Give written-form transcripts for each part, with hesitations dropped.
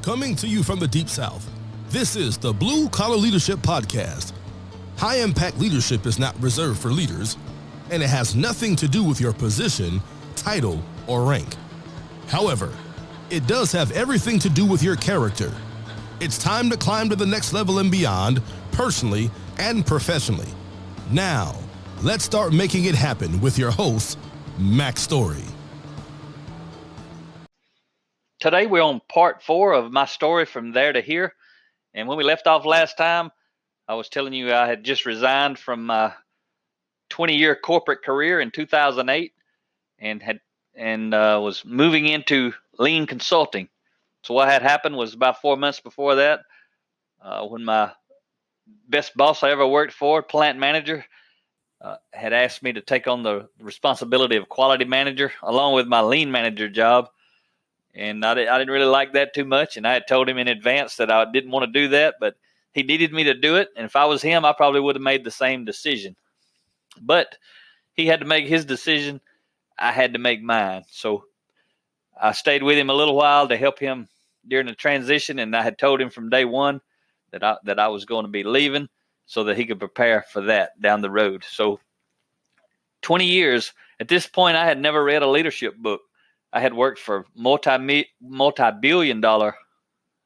Coming to you from the Deep South, this is the Blue Collar Leadership Podcast. High-impact leadership is not reserved for leaders, and it has nothing to do with your position, title, or rank. However, it does have everything to do with your character. It's time to climb to the next level and beyond, personally and professionally. Now, let's start making it happen with your host, Mac Story. Today we're on part 4 of my story from there to here. And when we left off last time, I was telling you I had just resigned from my 20-year corporate career in 2008 and was moving into lean consulting. So what had happened was about 4 months before that, when my best boss I ever worked for, plant manager, had asked me to take on the responsibility of quality manager along with my lean manager job. And I didn't really like that too much. And I had told him in advance that I didn't want to do that, but he needed me to do it. And if I was him, I probably would have made the same decision. But he had to make his decision. I had to make mine. So I stayed with him a little while to help him during the transition. And I had told him from day one that I was going to be leaving so that he could prepare for that down the road. So 20 years, at this point, I had never read a leadership book. I had worked for multi-billion-dollar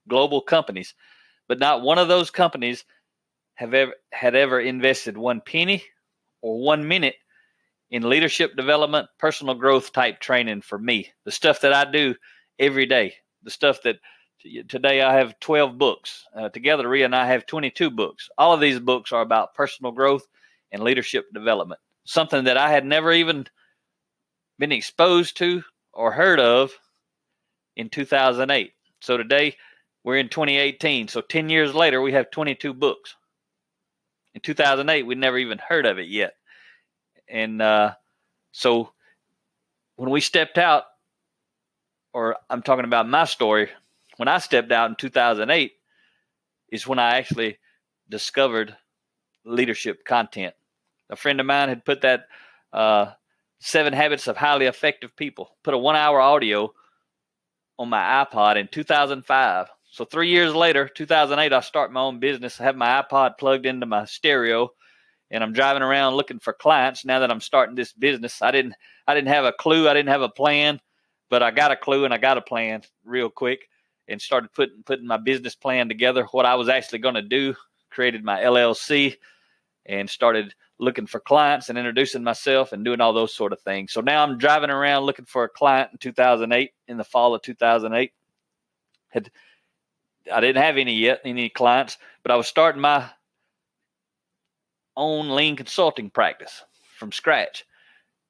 global companies, but not one of those companies had ever invested one penny or 1 minute in leadership development, personal growth type training for me. The stuff that I do every day, the stuff that today I have 12 books. Together, Rhea and I have 22 books. All of these books are about personal growth and leadership development, something that I had never even been exposed to or heard of in 2008. So today we're in 2018. So 10 years later, we have 22 books. In 2008, we never even heard of it yet. And so when we stepped out, or I'm talking about my story, when I stepped out in 2008 is when I actually discovered leadership content. A friend of mine had put that 7 Habits of Highly Effective People, put a 1-hour audio on my iPod in 2005. So 3 years later, 2008, I start my own business. I have my iPod plugged into my stereo, and I'm driving around looking for clients. Now that I'm starting this business, I didn't have a clue. I didn't have a plan, but I got a clue and I got a plan real quick and started putting my business plan together, what I was actually going to do, created my LLC, and started looking for clients and introducing myself and doing all those sort of things. So now I'm driving around looking for a client in 2008, in the fall of 2008. I didn't have any clients, but I was starting my own lean consulting practice from scratch.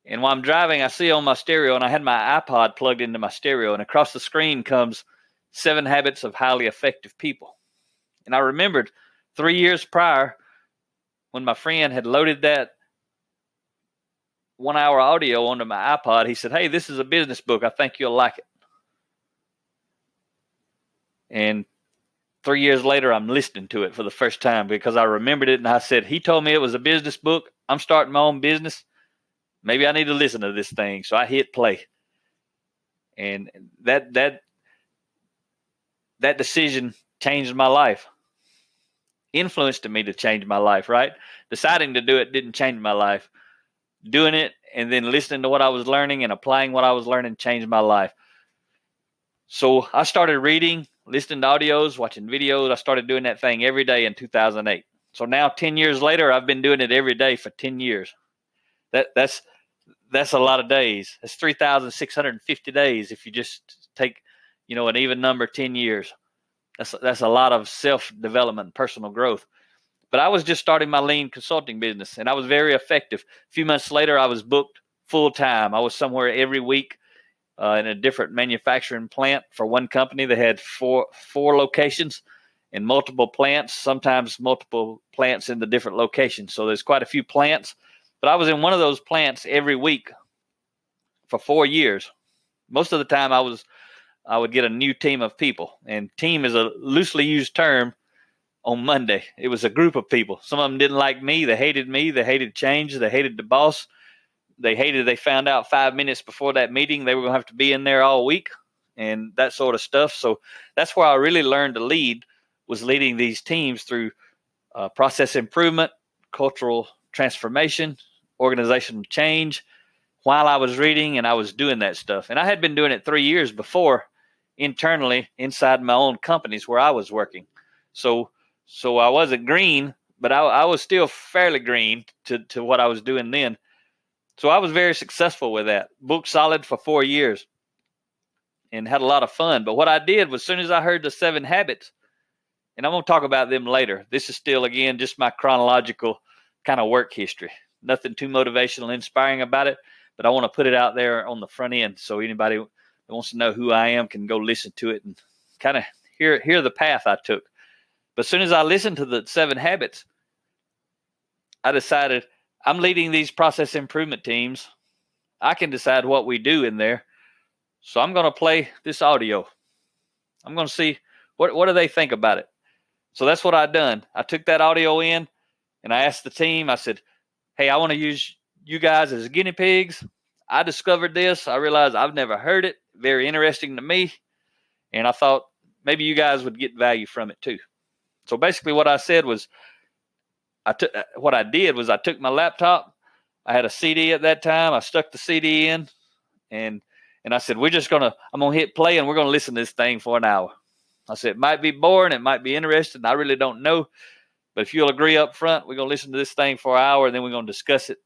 And while I'm driving, I see on my stereo, and I had my iPod plugged into my stereo, and across the screen comes 7 Habits of Highly Effective People. And I remembered 3 years prior, when my friend had loaded that 1-hour audio onto my iPod, he said, "Hey, this is a business book. I think you'll like it." And 3 years later, I'm listening to it for the first time because I remembered it. And I said, he told me it was a business book. I'm starting my own business. Maybe I need to listen to this thing. So I hit play. And that decision changed my life. Influenced me to change my life, right? Deciding to do it didn't change my life. Doing it and then listening to what I was learning and applying what I was learning changed my life. So I started reading, listening to audios, watching videos. I started doing that thing every day in 2008. So now 10 years later, I've been doing it every day for 10 years. That's a lot of days. That's 3,650 days if you just take, an even number, 10 years. That's a lot of self-development, personal growth. But I was just starting my lean consulting business, and I was very effective. A few months later, I was booked full-time. I was somewhere every week in a different manufacturing plant for one company that had four locations and multiple plants, sometimes multiple plants in the different locations. So there's quite a few plants. But I was in one of those plants every week for 4 years. Most of the time, I would get a new team of people, and team is a loosely used term on Monday. It was a group of people. Some of them didn't like me. They hated change. They hated the boss. They found out 5 minutes before that meeting they were going to have to be in there all week. and that sort of stuff. So that's where I really learned to lead, was leading these teams through process improvement, cultural transformation, organizational change, while I was reading and I was doing that stuff. And I had been doing it 3 years before internally inside my own companies where I was working. So I wasn't green, but I was still fairly green to what I was doing then. So I was very successful with that. Booked solid for 4 years and had a lot of fun. But what I did was, as soon as I heard the 7 habits, and I'm going to talk about them later. This is still, again, just my chronological kind of work history. Nothing too motivational, inspiring about it, but I want to put it out there on the front end so anybody that wants to know who I am can go listen to it and kind of hear the path I took. But as soon as I listened to the 7 habits, I decided I'm leading these process improvement teams. I can decide what we do in there. So I'm going to play this audio. I'm going to see what do they think about it. So that's what I done. I took that audio in and I asked the team, I said, hey, I want to use you guys as guinea pigs. I discovered this. I realized I've never heard it. Very interesting to me. And I thought maybe you guys would get value from it too. So basically what I said was, I took my laptop. I had a CD at that time. I stuck the CD in and I said, I'm going to hit play and we're going to listen to this thing for an hour. I said, it might be boring. It might be interesting. I really don't know. But if you'll agree up front, we're going to listen to this thing for an hour and then we're going to discuss it.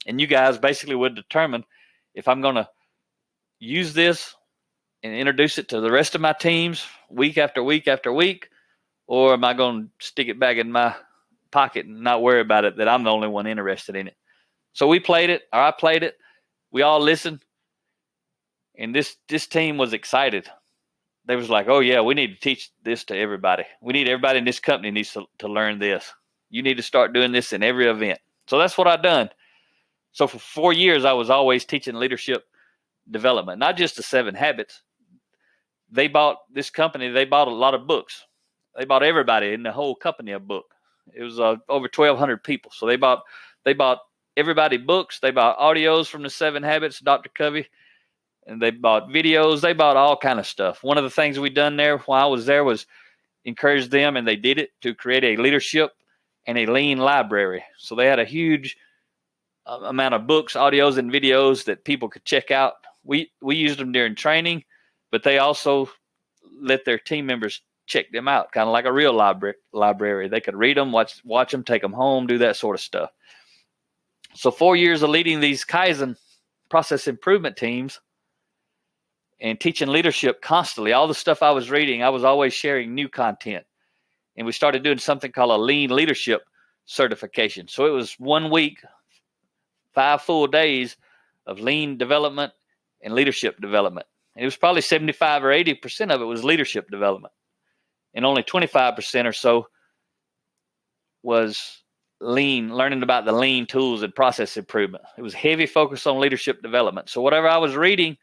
And you guys basically would determine if I'm going to use this and introduce it to the rest of my teams week after week after week, or am I going to stick it back in my pocket and not worry about it, that I'm the only one interested in it. So I played it. We all listened. And this team was excited. They was like, oh, yeah, we need to teach this to everybody. Everybody in this company needs to learn this. You need to start doing this in every event. So that's what I done. So for 4 years, I was always teaching leadership development, not just the 7 habits. They bought a lot of books. They bought everybody in the whole company a book. It was over 1,200 people. So they bought everybody books. They bought audios from the 7 habits, Dr. Covey. And they bought videos. They bought all kind of stuff. One of the things we done there while I was there was encourage them, and they did it, to create a leadership and a lean library. So they had a huge amount of books, audios, and videos that people could check out. We used them during training, but they also let their team members check them out, kind of like a real library. They could read them, watch them, take them home, do that sort of stuff. So 4 years of leading these Kaizen process improvement teams and teaching leadership constantly. All the stuff I was reading, I was always sharing new content. And we started doing something called a lean leadership certification. So it was 1 week, 5 full days of lean development and leadership development. And it was probably 75 or 80% of it was leadership development. And only 25% or so was lean, learning about the lean tools and process improvement. It was heavy focus on leadership development. So whatever I was reading,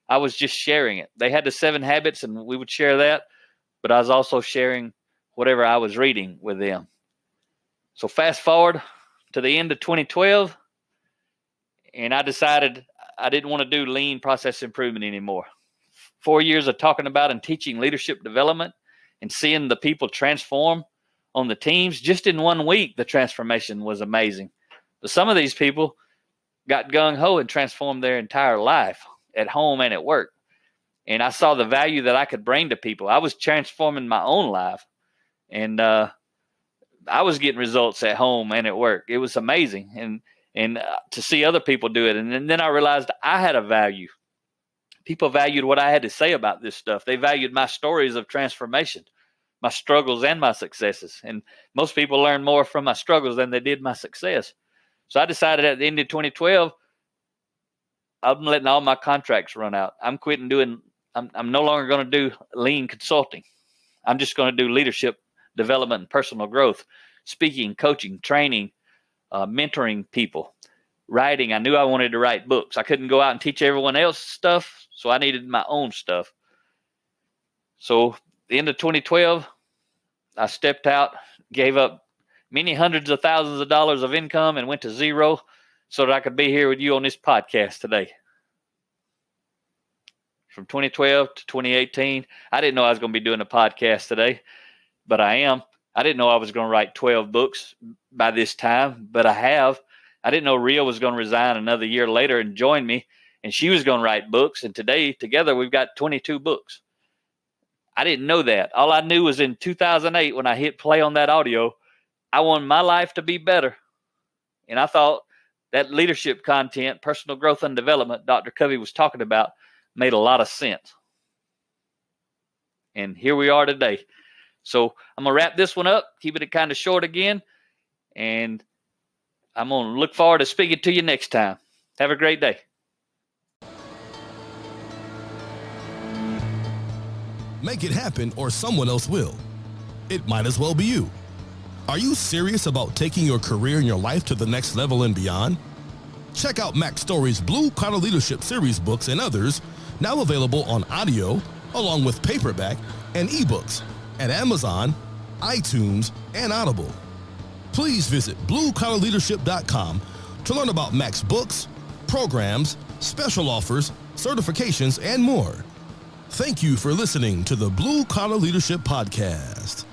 I was just sharing it. They had the 7 habits and we would share that, but I was also sharing whatever I was reading with them. So fast forward to the end of 2012, and I decided I didn't want to do lean process improvement anymore. 4 years of talking about and teaching leadership development and seeing the people transform on the teams. Just in 1 week, the transformation was amazing. But some of these people got gung-ho and transformed their entire life at home and at work. And I saw the value that I could bring to people. I was transforming my own life. And I was getting results at home and at work. It was amazing. And to see other people do it. And then I realized I had a value. People valued what I had to say about this stuff. They valued my stories of transformation, my struggles and my successes. And most people learn more from my struggles than they did my success. So I decided at the end of 2012, I'm letting all my contracts run out. I'm quitting I'm no longer going to do lean consulting. I'm just going to do leadership development and personal growth, speaking, coaching, training, mentoring people, writing. I knew I wanted to write books. I couldn't go out and teach everyone else stuff, so I needed my own stuff. So the end of 2012, I stepped out, gave up many hundreds of thousands of dollars of income and went to zero so that I could be here with you on this podcast today. from 2012 to 2018. I didn't know I was going to be doing a podcast today, but I am. I didn't know I was going to write 12 books by this time, but I have. I didn't know Rhea was going to resign another year later and join me, and she was going to write books. And today, together, we've got 22 books. I didn't know that. All I knew was in 2008, when I hit play on that audio, I wanted my life to be better. And I thought that leadership content, personal growth and development Dr. Covey was talking about, made a lot of sense. And here we are today. So I'm going to wrap this one up, keep it kind of short again, and I'm going to look forward to speaking to you next time. Have a great day. Make it happen or someone else will. It might as well be you. Are you serious about taking your career and your life to the next level and beyond? Check out Mac Story's Blue Collar Leadership Series books and others, now available on audio, along with paperback and ebooks at Amazon, iTunes, and Audible. Please visit bluecollarleadership.com to learn about Mac's books, programs, special offers, certifications, and more. Thank you for listening to the Blue Collar Leadership Podcast.